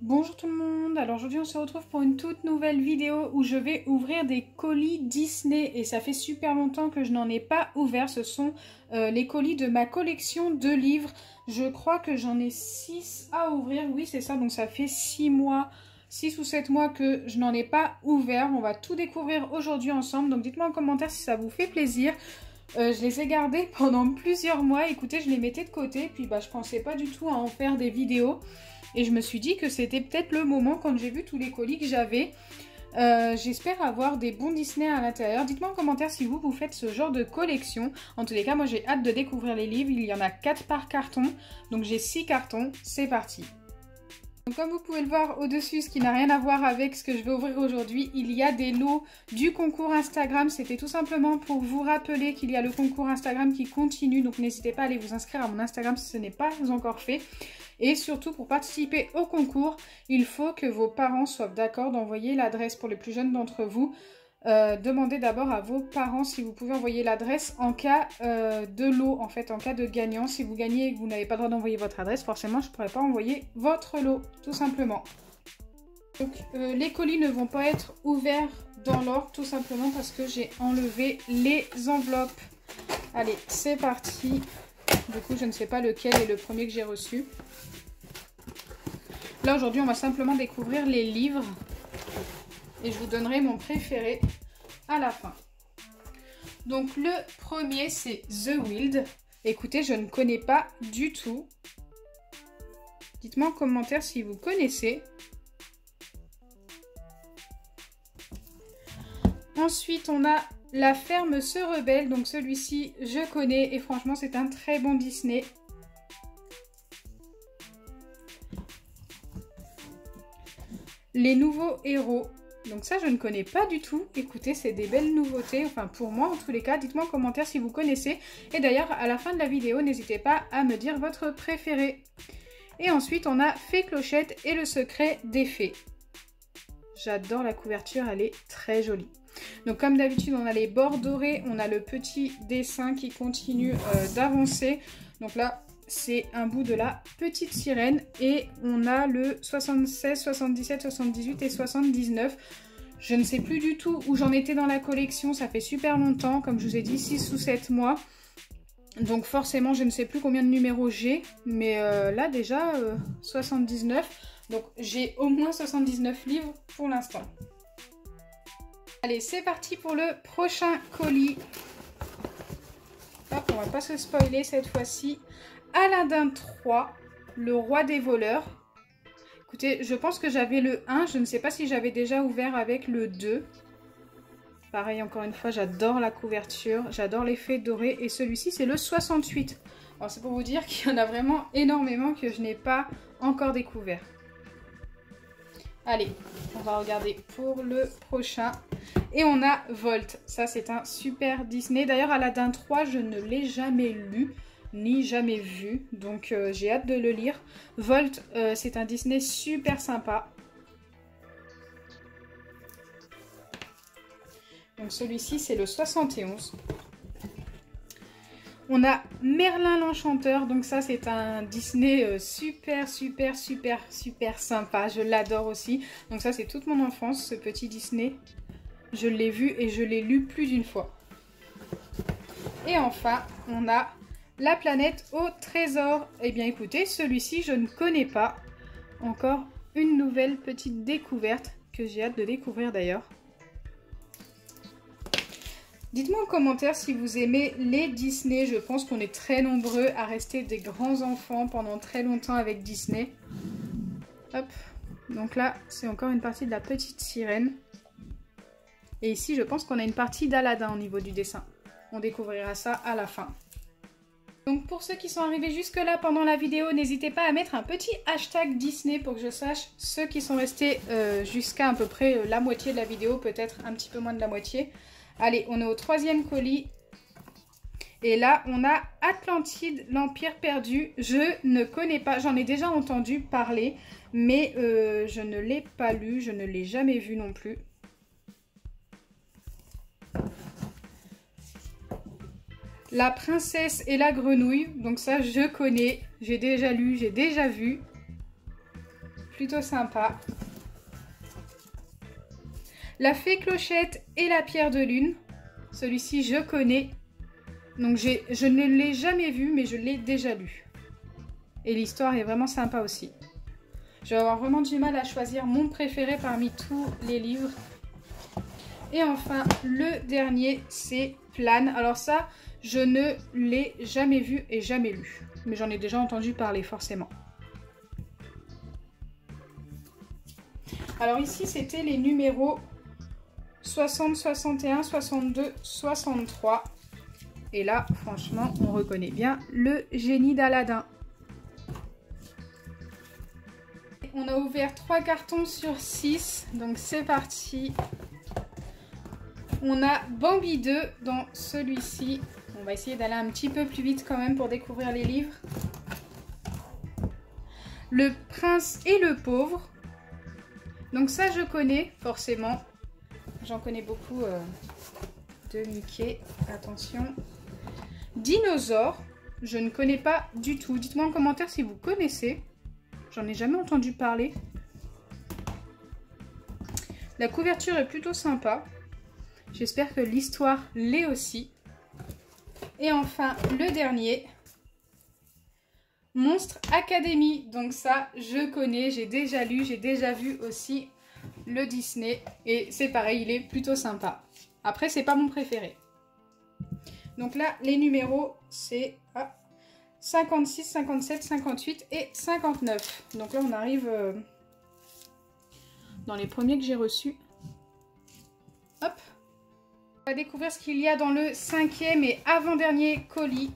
Bonjour tout le monde, alors aujourd'hui on se retrouve pour une toute nouvelle vidéo où je vais ouvrir des colis Disney et ça fait super longtemps que je n'en ai pas ouvert. Ce sont les colis de ma collection de livres. Je crois que j'en ai 6 à ouvrir, oui c'est ça, donc ça fait 6 mois, 6 ou 7 mois que je n'en ai pas ouvert. On va tout découvrir aujourd'hui ensemble, donc dites-moi en commentaire si ça vous fait plaisir. Je les ai gardés pendant plusieurs mois, écoutez je les mettais de côté, puis je pensais pas du tout à en faire des vidéos. Et je me suis dit que c'était peut-être le moment quand j'ai vu tous les colis que j'avais. J'espère avoir des bons Disney à l'intérieur. Dites-moi en commentaire si vous faites ce genre de collection. En tous les cas, moi j'ai hâte de découvrir les livres. Il y en a 4 par carton. Donc j'ai 6 cartons. C'est parti. Donc, comme vous pouvez le voir au-dessus, ce qui n'a rien à voir avec ce que je vais ouvrir aujourd'hui, il y a des lots du concours Instagram. C'était tout simplement pour vous rappeler qu'il y a le concours Instagram qui continue. Donc n'hésitez pas à aller vous inscrire à mon Instagram si ce n'est pas encore fait. Et surtout, pour participer au concours, il faut que vos parents soient d'accord d'envoyer l'adresse. Pour les plus jeunes d'entre vous, demandez d'abord à vos parents si vous pouvez envoyer l'adresse en cas de lot, en fait, en cas de gagnant. Si vous gagnez et que vous n'avez pas le droit d'envoyer votre adresse, forcément, je ne pourrai pas envoyer votre lot, tout simplement. Donc, les colis ne vont pas être ouverts dans l'ordre, tout simplement parce que j'ai enlevé les enveloppes. Allez, c'est parti. Du coup, je ne sais pas lequel est le premier que j'ai reçu. Là, aujourd'hui, on va simplement découvrir les livres. Et je vous donnerai mon préféré à la fin. Donc, le premier, c'est The Wild. Écoutez, je ne connais pas du tout. Dites-moi en commentaire si vous connaissez. Ensuite, on a La ferme se rebelle. Donc, celui-ci, je connais. Et franchement, c'est un très bon Disney. Les nouveaux héros. Donc ça, je ne connais pas du tout. Écoutez, c'est des belles nouveautés. Enfin, pour moi, en tous les cas. Dites-moi en commentaire si vous connaissez. Et d'ailleurs, à la fin de la vidéo, n'hésitez pas à me dire votre préféré. Et ensuite, on a Fée Clochette et le secret des fées. J'adore la couverture, elle est très jolie. Donc comme d'habitude, on a les bords dorés. On a le petit dessin qui continue d'avancer. Donc là, c'est un bout de la petite sirène et on a le 76, 77, 78 et 79. Je ne sais plus du tout où j'en étais dans la collection, ça fait super longtemps, comme je vous ai dit, 6 ou 7 mois. Donc forcément, je ne sais plus combien de numéros j'ai, mais là déjà, 79. Donc j'ai au moins 79 livres pour l'instant. Allez, c'est parti pour le prochain colis. Hop, on va pas se spoiler cette fois-ci. Aladdin 3, le roi des voleurs. Écoutez, je pense que j'avais le 1. Je ne sais pas si j'avais déjà ouvert avec le 2. Pareil, encore une fois, j'adore la couverture. J'adore l'effet doré. Et celui-ci, c'est le 68. Alors, c'est pour vous dire qu'il y en a vraiment énormément que je n'ai pas encore découvert. Allez, on va regarder pour le prochain. Et on a Volt. Ça, c'est un super Disney. D'ailleurs, Aladdin 3, je ne l'ai jamais lu. Ni jamais vu, donc j'ai hâte de le lire. Volt, c'est un Disney super sympa. Donc celui-ci, c'est le 71. On a Merlin l'Enchanteur, donc ça c'est un Disney super sympa. Je l'adore aussi. Donc ça c'est toute mon enfance, ce petit Disney. Je l'ai vu et je l'ai lu plus d'une fois. Et enfin, on a La planète au trésor. Eh bien écoutez, celui-ci je ne connais pas. Encore une nouvelle petite découverte que j'ai hâte de découvrir d'ailleurs. Dites-moi en commentaire si vous aimez les Disney. Je pense qu'on est très nombreux à rester des grands enfants pendant très longtemps avec Disney. Hop. Donc là, c'est encore une partie de la petite sirène. Et ici, je pense qu'on a une partie d'Aladin au niveau du dessin. On découvrira ça à la fin. Donc pour ceux qui sont arrivés jusque là pendant la vidéo, n'hésitez pas à mettre un petit hashtag Disney pour que je sache ceux qui sont restés jusqu'à à peu près la moitié de la vidéo, peut-être un petit peu moins de la moitié. Allez, on est au troisième colis. Et là, on a Atlantide, l'Empire perdu. Je ne connais pas, j'en ai déjà entendu parler, mais je ne l'ai pas lu, je ne l'ai jamais vu non plus. La princesse et la grenouille, donc ça je connais, j'ai déjà lu, j'ai déjà vu. plutôt sympa. La Fée Clochette et la Pierre de Lune. Celui-ci, je connais. Donc, je ne l'ai jamais vu, mais je l'ai déjà lu. Et l'histoire est vraiment sympa aussi. Je vais avoir vraiment du mal à choisir mon préféré parmi tous les livres. Et enfin, le dernier, c'est Plane. Alors ça, je ne l'ai jamais vu et jamais lu. Mais j'en ai déjà entendu parler, forcément. Alors ici, c'était les numéros 60, 61, 62, 63. Et là, franchement, on reconnaît bien le génie d'Aladin. On a ouvert 3 cartons sur 6. Donc c'est parti. On a Bambi 2 dans celui-ci. On va essayer d'aller un petit peu plus vite quand même pour découvrir les livres. Le Prince et le Pauvre. Donc ça, je connais forcément. J'en connais beaucoup de Mickey. Attention. Dinosaure. Je ne connais pas du tout. Dites-moi en commentaire si vous connaissez. J'en ai jamais entendu parler. La couverture est plutôt sympa. J'espère que l'histoire l'est aussi. Et enfin, le dernier. Monstre Academy. Donc ça, je connais, j'ai déjà lu, j'ai déjà vu aussi le Disney. Et c'est pareil, il est plutôt sympa. Après, c'est pas mon préféré. Donc là, les numéros, c'est 56, 57, 58 et 59. Donc là, on arrive dans les premiers que j'ai reçus. Hop. On va découvrir ce qu'il y a dans le 5e et avant-dernier colis.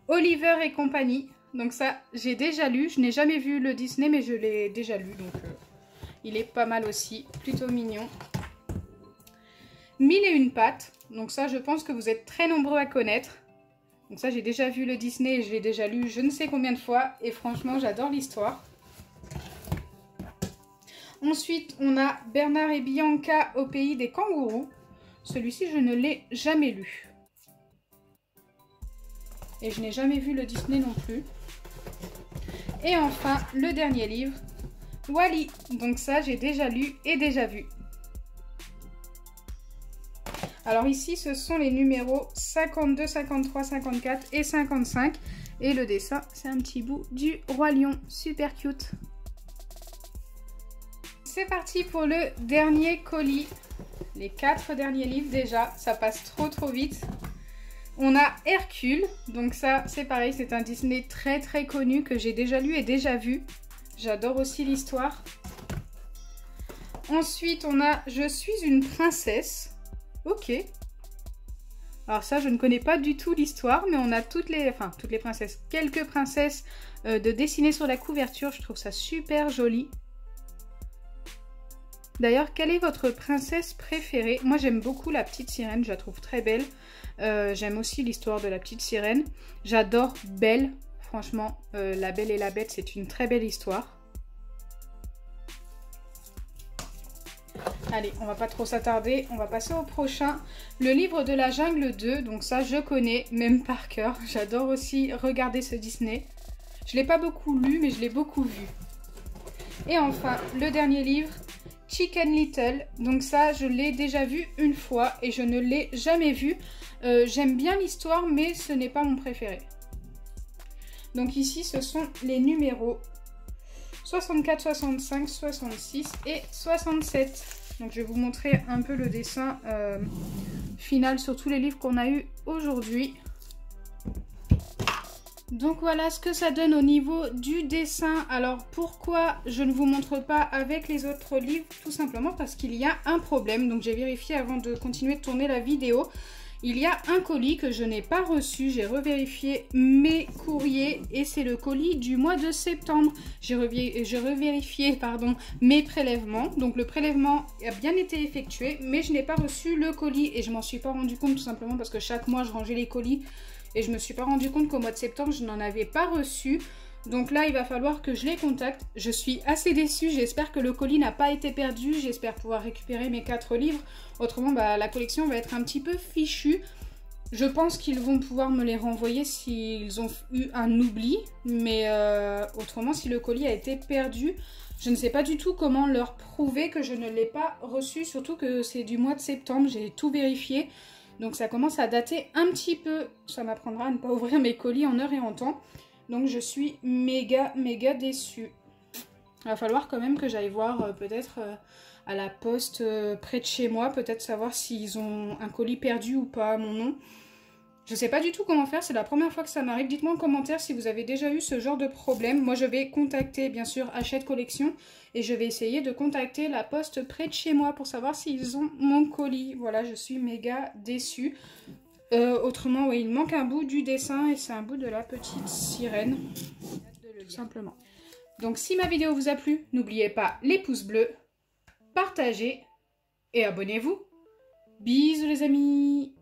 Oliver et compagnie. Donc ça, j'ai déjà lu. Je n'ai jamais vu le Disney, mais je l'ai déjà lu. Donc il est pas mal aussi. Plutôt mignon. 1001 pattes. Donc ça, je pense que vous êtes très nombreux à connaître. Donc ça, j'ai déjà vu le Disney et je l'ai déjà lu je ne sais combien de fois. Et franchement, j'adore l'histoire. Ensuite, on a Bernard et Bianca au pays des kangourous. Celui-ci, je ne l'ai jamais lu. Et je n'ai jamais vu le Disney non plus. Et enfin, le dernier livre, Wall-E. Donc ça, j'ai déjà lu et déjà vu. Alors ici, ce sont les numéros 52, 53, 54 et 55. Et le dessin, c'est un petit bout du Roi Lion. Super cute. C'est parti pour le dernier colis. Les 4 derniers livres déjà. Ça passe trop vite. On a Hercule. Donc ça, c'est pareil. C'est un Disney très connu que j'ai déjà lu et déjà vu. J'adore aussi l'histoire. Ensuite, on a Je suis une princesse. Ok. Alors ça, je ne connais pas du tout l'histoire, mais on a toutes les princesses. Quelques princesses de dessiner sur la couverture. Je trouve ça super joli. D'ailleurs, quelle est votre princesse préférée? Moi, j'aime beaucoup la petite sirène, je la trouve très belle. J'aime aussi l'histoire de la petite sirène. J'adore Belle, franchement, La Belle et la Bête, c'est une très belle histoire. Allez, on va pas trop s'attarder, on va passer au prochain. Le livre de la jungle 2, donc ça, je connais, même par cœur. J'adore aussi regarder ce Disney. Je l'ai pas beaucoup lu, mais je l'ai beaucoup vu. Et enfin, le dernier livre, Chicken Little. Donc ça, je l'ai déjà vu une fois et je ne l'ai jamais vu. J'aime bien l'histoire, mais ce n'est pas mon préféré. Donc ici, ce sont les numéros 64, 65, 66 et 67. Donc je vais vous montrer un peu le dessin final sur tous les livres qu'on a eu aujourd'hui. Donc voilà ce que ça donne au niveau du dessin. Alors pourquoi je ne vous montre pas avec les autres livres? Tout simplement parce qu'il y a un problème. Donc j'ai vérifié avant de continuer de tourner la vidéo. Il y a un colis que je n'ai pas reçu. J'ai revérifié mes courriers et c'est le colis du mois de septembre. J'ai revérifié mes prélèvements. Donc le prélèvement a bien été effectué, mais je n'ai pas reçu le colis et je m'en suis pas rendu compte tout simplement parce que chaque mois je rangeais les colis. Et je ne me suis pas rendu compte qu'au mois de septembre, je n'en avais pas reçu. Donc là, il va falloir que je les contacte. Je suis assez déçue. J'espère que le colis n'a pas été perdu. J'espère pouvoir récupérer mes 4 livres. Autrement, la collection va être un petit peu fichue. Je pense qu'ils vont pouvoir me les renvoyer s'ils ont eu un oubli, mais autrement, si le colis a été perdu, je ne sais pas du tout comment leur prouver que je ne l'ai pas reçu, surtout que c'est du mois de septembre, j'ai tout vérifié, donc ça commence à dater un petit peu. Ça m'apprendra à ne pas ouvrir mes colis en heure et en temps, donc je suis méga déçue. Il va falloir quand même que j'aille voir peut-être à la poste près de chez moi, peut-être savoir s'ils ont un colis perdu ou pas à mon nom. Je sais pas du tout comment faire, c'est la première fois que ça m'arrive. Dites-moi en commentaire si vous avez déjà eu ce genre de problème. Moi, je vais contacter, bien sûr, Hachette Collection. Et je vais essayer de contacter la poste près de chez moi pour savoir s'ils ont mon colis. Voilà, je suis méga déçue. Autrement, oui, il manque un bout du dessin et c'est un bout de la petite sirène. Tout simplement. Donc, si ma vidéo vous a plu, n'oubliez pas les pouces bleus, partagez et abonnez-vous. Bisous les amis!